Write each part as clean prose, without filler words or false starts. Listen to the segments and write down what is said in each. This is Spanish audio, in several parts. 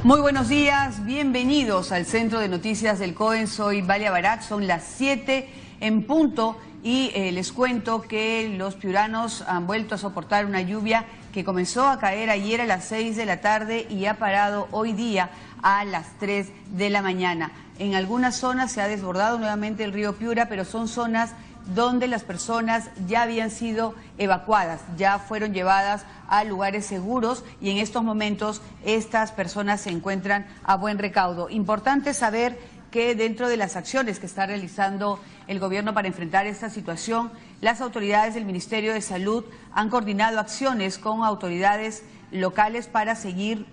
Muy buenos días, bienvenidos al Centro de Noticias del COEN. Soy Valia Barak, son las 7 en punto y les cuento que los piuranos han vuelto a soportar una lluvia que comenzó a caer ayer a las 6 de la tarde y ha parado hoy día a las 3 de la mañana. En algunas zonas se ha desbordado nuevamente el río Piura, pero son zonas donde las personas ya habían sido evacuadas, ya fueron llevadas a lugares seguros y en estos momentos estas personas se encuentran a buen recaudo. Importante saber que dentro de las acciones que está realizando el gobierno para enfrentar esta situación, las autoridades del Ministerio de Salud han coordinado acciones con autoridades locales para seguir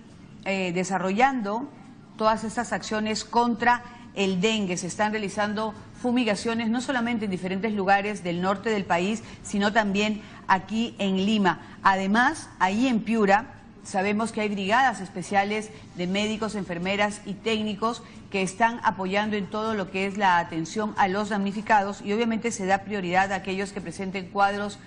desarrollando todas estas acciones contra el dengue. Se están realizando fumigaciones no solamente en diferentes lugares del norte del país, sino también aquí en Lima. Además, ahí en Piura sabemos que hay brigadas especiales de médicos, enfermeras y técnicos que están apoyando en todo lo que es la atención a los damnificados y obviamente se da prioridad a aquellos que presenten cuadros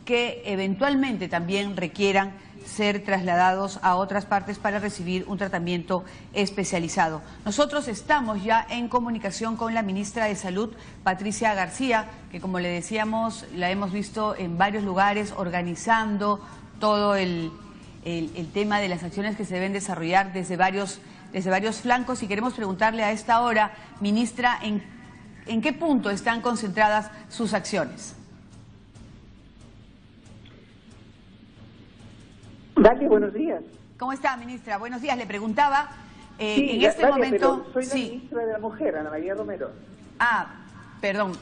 que eventualmente también requieran ser trasladados a otras partes para recibir un tratamiento especializado. Nosotros estamos ya en comunicación con la ministra de Salud, Patricia García, que como le decíamos, la hemos visto en varios lugares organizando todo el tema de las acciones que se deben desarrollar desde varios flancos y queremos preguntarle a esta hora, ministra, ¿en qué punto están concentradas sus acciones? Dale, buenos días. ¿Cómo está, ministra? Buenos días. Le preguntaba, sí, en este momento... Pero soy la ministra de la Mujer, Ana María Romero. Ah, perdón.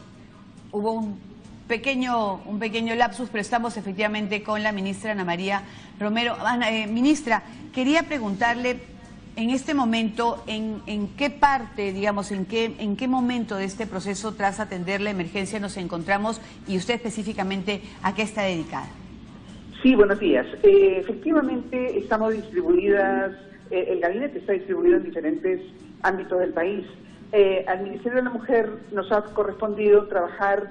Hubo un pequeño lapsus, pero estamos efectivamente con la ministra Ana María Romero. Ministra, quería preguntarle en este momento, en qué parte, digamos, en qué momento de este proceso tras atender la emergencia nos encontramos y usted específicamente a qué está dedicada. Sí, buenos días. Efectivamente, estamos distribuidas, el gabinete está distribuido en diferentes ámbitos del país. Al Ministerio de la Mujer nos ha correspondido trabajar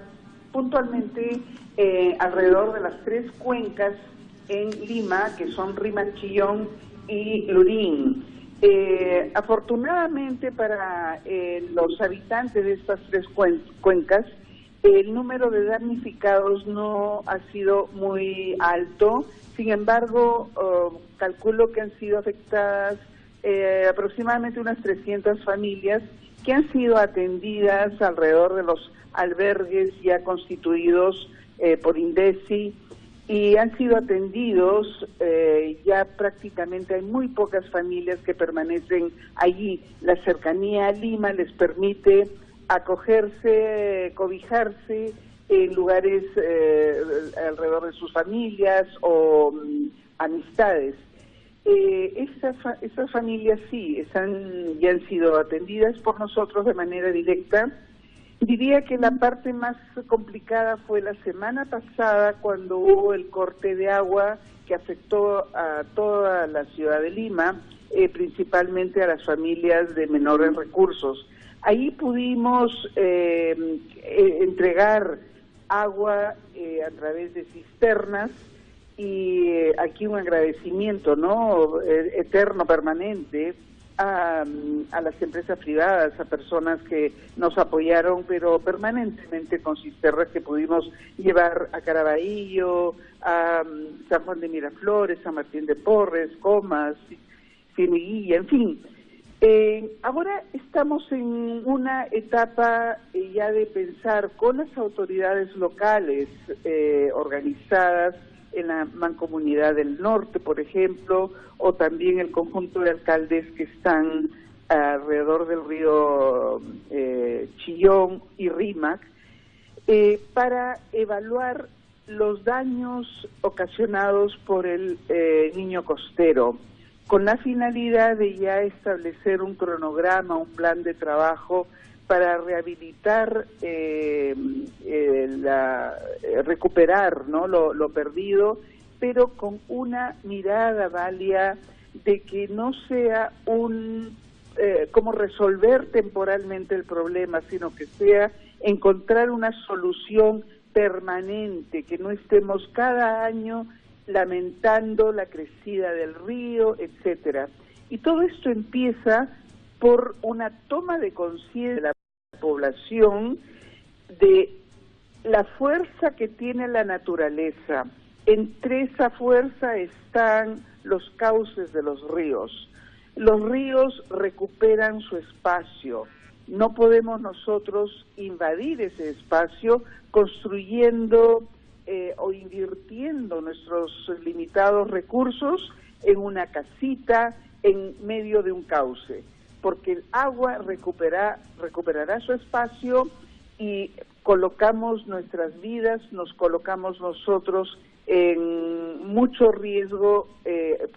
puntualmente alrededor de las 3 cuencas en Lima, que son Rímac, Chillón y Lurín. Afortunadamente para los habitantes de estas 3 cuencas, el número de damnificados no ha sido muy alto, sin embargo, calculo que han sido afectadas aproximadamente unas 300 familias que han sido atendidas alrededor de los albergues ya constituidos por INDECI y han sido atendidos, ya prácticamente hay muy pocas familias que permanecen allí. La cercanía a Lima les permite acogerse, cobijarse en lugares alrededor de sus familias o amistades. Estas familias sí, ya han sido atendidas por nosotros de manera directa. Diría que la parte más complicada fue la semana pasada cuando hubo el corte de agua que afectó a toda la ciudad de Lima, principalmente a las familias de menores recursos. Ahí pudimos entregar agua a través de cisternas y aquí un agradecimiento, ¿no?, eterno, permanente a las empresas privadas, a personas que nos apoyaron, pero permanentemente con cisternas que pudimos llevar a Caraballo, a San Juan de Miraflores, San Martín de Porres, Comas, Cieneguilla, en fin. Ahora estamos en una etapa ya de pensar con las autoridades locales organizadas en la Mancomunidad del Norte, por ejemplo, o también el conjunto de alcaldes que están alrededor del río Chillón y Rímac, para evaluar los daños ocasionados por el niño costero, con la finalidad de ya establecer un cronograma, un plan de trabajo para rehabilitar, recuperar, ¿no?, lo perdido, pero con una mirada, Valia, de que no sea como resolver temporalmente el problema, sino que sea encontrar una solución permanente, que no estemos cada año lamentando la crecida del río, etcétera. Y todo esto empieza por una toma de conciencia de la población de la fuerza que tiene la naturaleza. Entre esa fuerza están los cauces de los ríos. Los ríos recuperan su espacio. No podemos nosotros invadir ese espacio construyendo o invirtiendo nuestros limitados recursos en una casita en medio de un cauce, porque el agua recuperará su espacio y colocamos nuestras vidas, nos colocamos nosotros en mucho riesgo,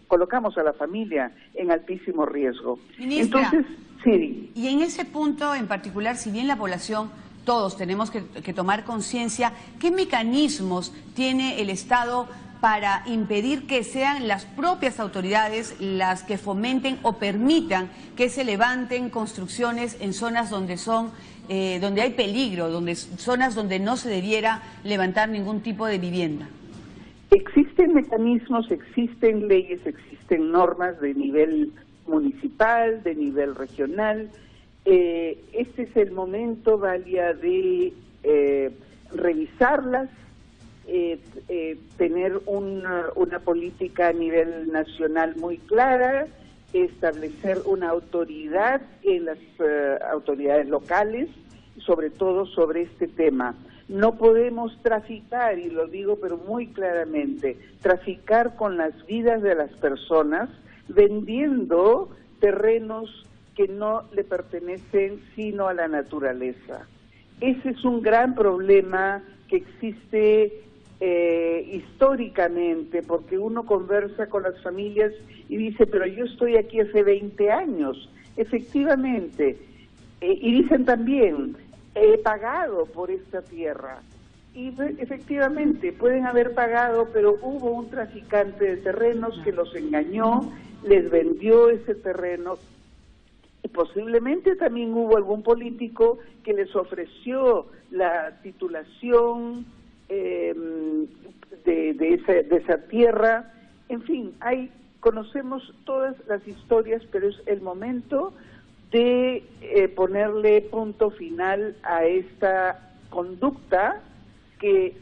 colocamos a la familia en altísimo riesgo. Ministra, entonces, sí. Y en ese punto en particular, si bien la población, todos tenemos que tomar conciencia, ¿qué mecanismos tiene el Estado para impedir que sean las propias autoridades las que fomenten o permitan que se levanten construcciones en zonas donde donde hay peligro, zonas donde no se debiera levantar ningún tipo de vivienda? Existen mecanismos, existen leyes, existen normas de nivel municipal, de nivel regional. Este es el momento, Valia, de revisarlas, tener una política a nivel nacional muy clara, establecer una autoridad en las autoridades locales, sobre todo sobre este tema. No podemos traficar, y lo digo pero muy claramente, traficar con las vidas de las personas vendiendo terrenos que no le pertenecen sino a la naturaleza. Ese es un gran problema que existe históricamente, porque uno conversa con las familias y dice, pero yo estoy aquí hace 20 años, efectivamente, y dicen también, he pagado por esta tierra, y efectivamente pueden haber pagado, pero hubo un traficante de terrenos que los engañó, les vendió ese terreno, y posiblemente también hubo algún político que les ofreció la titulación de esa tierra. En fin, conocemos todas las historias, pero es el momento de ponerle punto final a esta conducta que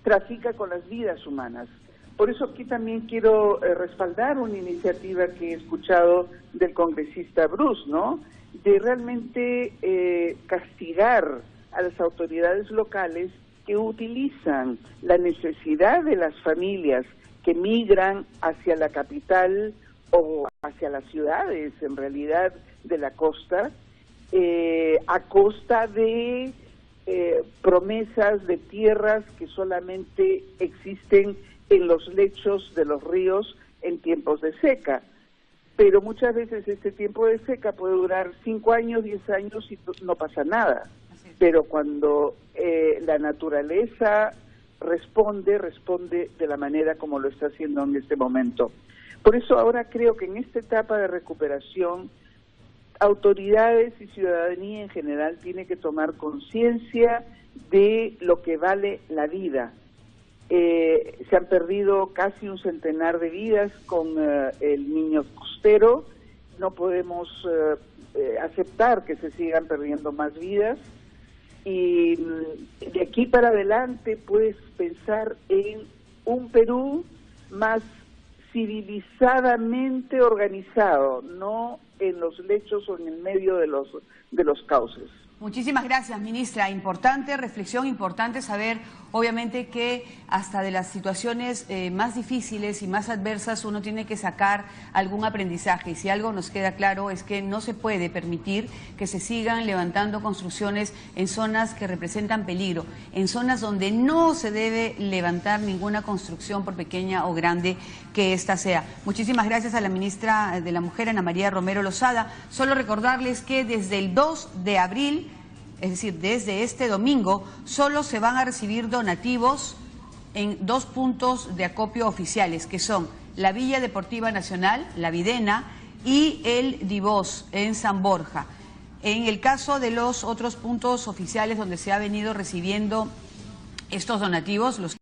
trafica con las vidas humanas. Por eso aquí también quiero respaldar una iniciativa que he escuchado del congresista Bruce, ¿no? De realmente castigar a las autoridades locales que utilizan la necesidad de las familias que migran hacia la capital o hacia las ciudades, en realidad, de la costa, a costa de promesas de tierras que solamente existen en los lechos de los ríos en tiempos de seca. Pero muchas veces este tiempo de seca puede durar 5 años, 10 años y no pasa nada. Pero cuando la naturaleza responde de la manera como lo está haciendo en este momento. Por eso ahora creo que en esta etapa de recuperación, autoridades y ciudadanía en general tiene que tomar conciencia de lo que vale la vida. Se han perdido casi un centenar de vidas con el niño costero. No podemos aceptar que se sigan perdiendo más vidas. Y de aquí para adelante puedes pensar en un Perú más civilizadamente organizado, no en los lechos o en el medio de los cauces. Muchísimas gracias, ministra. Importante reflexión, importante saber, obviamente, que hasta de las situaciones más difíciles y más adversas uno tiene que sacar algún aprendizaje. Y si algo nos queda claro es que no se puede permitir que se sigan levantando construcciones en zonas que representan peligro, en zonas donde no se debe levantar ninguna construcción, por pequeña o grande que ésta sea. Muchísimas gracias a la ministra de la Mujer, Ana María Romero Lozada. Solo recordarles que desde el 2 de abril, es decir, desde este domingo, solo se van a recibir donativos en 2 puntos de acopio oficiales, que son la Villa Deportiva Nacional, la Videna, y el Divós, en San Borja. En el caso de los otros puntos oficiales donde se ha venido recibiendo estos donativos, los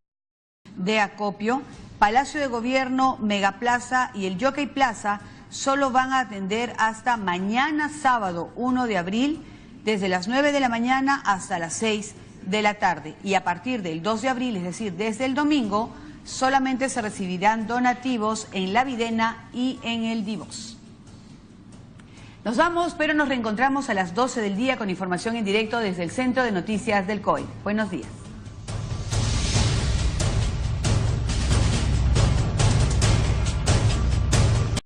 de acopio, Palacio de Gobierno, Megaplaza y el Jockey Plaza solo van a atender hasta mañana sábado 1 de abril, desde las 9 de la mañana hasta las 6 de la tarde. Y a partir del 2 de abril, es decir, desde el domingo, solamente se recibirán donativos en La Videna y en el Divos. Nos vamos, pero nos reencontramos a las 12 del día con información en directo desde el Centro de Noticias del COE. Buenos días.